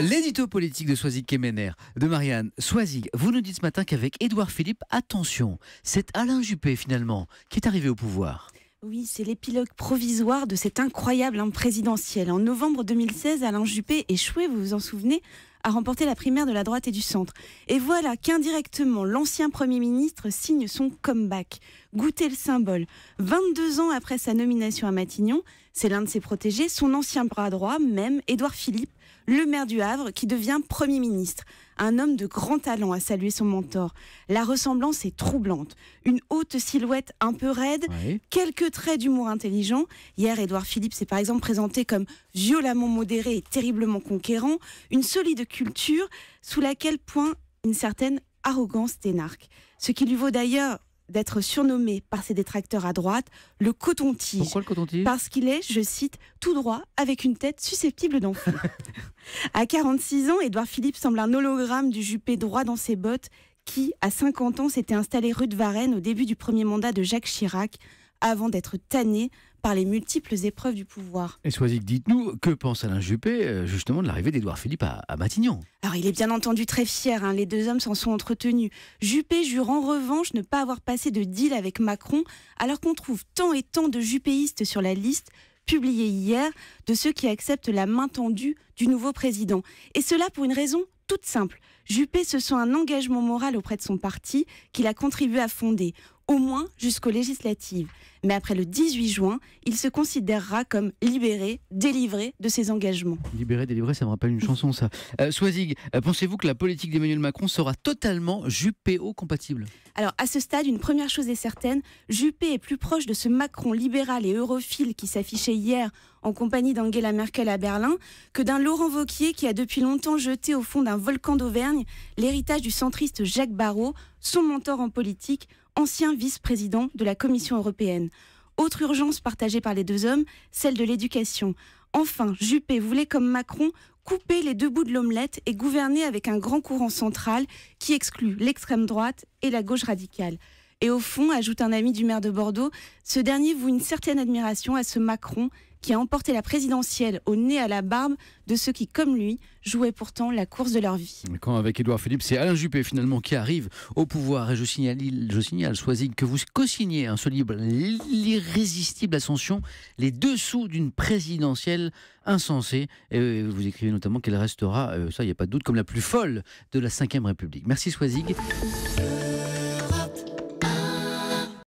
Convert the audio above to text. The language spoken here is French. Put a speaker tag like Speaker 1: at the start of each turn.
Speaker 1: L'édito politique de Soisig Kemener, de Marianne. Soisig, vous nous dites ce matin qu'avec Édouard Philippe, attention, c'est Alain Juppé finalement qui est arrivé au pouvoir.
Speaker 2: Oui, c'est l'épilogue provisoire de cette incroyable présidentielle. En novembre 2016, Alain Juppé échoué, vous vous en souvenez, a remporté la primaire de la droite et du centre. Et voilà qu'indirectement, l'ancien Premier ministre signe son comeback. Goûtez le symbole. 22 ans après sa nomination à Matignon, c'est l'un de ses protégés, son ancien bras droit, même Édouard Philippe, le maire du Havre, qui devient Premier ministre. Un homme de grand talent, a salué son mentor. La ressemblance est troublante. Une haute silhouette un peu raide,
Speaker 1: Oui.
Speaker 2: quelques traits d'humour intelligent. Hier, Édouard Philippe s'est par exemple présenté comme violemment modéré et terriblement conquérant. Une solide culture sous laquelle pointe une certaine arrogance d'énarque. Ce qui lui vaut d'ailleurs d'être surnommé par ses détracteurs à droite le coton-tige.
Speaker 1: Pourquoi le coton-tige ?
Speaker 2: Parce qu'il est, je cite, tout droit avec une tête susceptible d'enfant. À 46 ans, Édouard Philippe semble un hologramme du Juppé droit dans ses bottes qui, à 50 ans, s'était installé rue de Varennes au début du premier mandat de Jacques Chirac avant d'être tanné par les multiples épreuves du pouvoir.
Speaker 1: Et Soisig, dites-nous, que pense Alain Juppé justement de l'arrivée d'Édouard Philippe à Matignon ?
Speaker 2: Alors il est bien entendu très fier, les deux hommes s'en sont entretenus. Juppé jure en revanche ne pas avoir passé de deal avec Macron, alors qu'on trouve tant et tant de juppéistes sur la liste publiée hier de ceux qui acceptent la main tendue du nouveau président. Et cela pour une raison toute simple. Juppé se sent un engagement moral auprès de son parti qu'il a contribué à fonder, au moins jusqu'aux législatives. Mais après le 18 juin, il se considérera comme libéré, délivré de ses engagements.
Speaker 1: Libéré, délivré, ça me rappelle une chanson ça. Soisig, pensez-vous que la politique d'Emmanuel Macron sera totalement Juppéo-compatible ?
Speaker 2: Alors à ce stade, une première chose est certaine, Juppé est plus proche de ce Macron libéral et europhile qui s'affichait hier en compagnie d'Angela Merkel à Berlin que d'un Laurent Wauquiez qui a depuis longtemps jeté au fond d'un volcan d'Auvergne l'héritage du centriste Jacques Barrot, son mentor en politique, ancien vice-président de la Commission européenne. Autre urgence partagée par les deux hommes, celle de l'éducation. Enfin, Juppé voulait, comme Macron, couper les deux bouts de l'omelette et gouverner avec un grand courant central qui exclut l'extrême droite et la gauche radicale. Et au fond, ajoute un ami du maire de Bordeaux, ce dernier voue une certaine admiration à ce Macron qui a emporté la présidentielle au nez à la barbe de ceux qui, comme lui, jouaient pourtant la course de leur vie.
Speaker 1: Quand avec Édouard Philippe, c'est Alain Juppé finalement qui arrive au pouvoir. Et je signale Soisig, que vous co-signez ce livre, l'irrésistible ascension, les dessous d'une présidentielle insensée. Et vous écrivez notamment qu'elle restera, ça il n'y a pas de doute, comme la plus folle de la Ve République. Merci Soisig.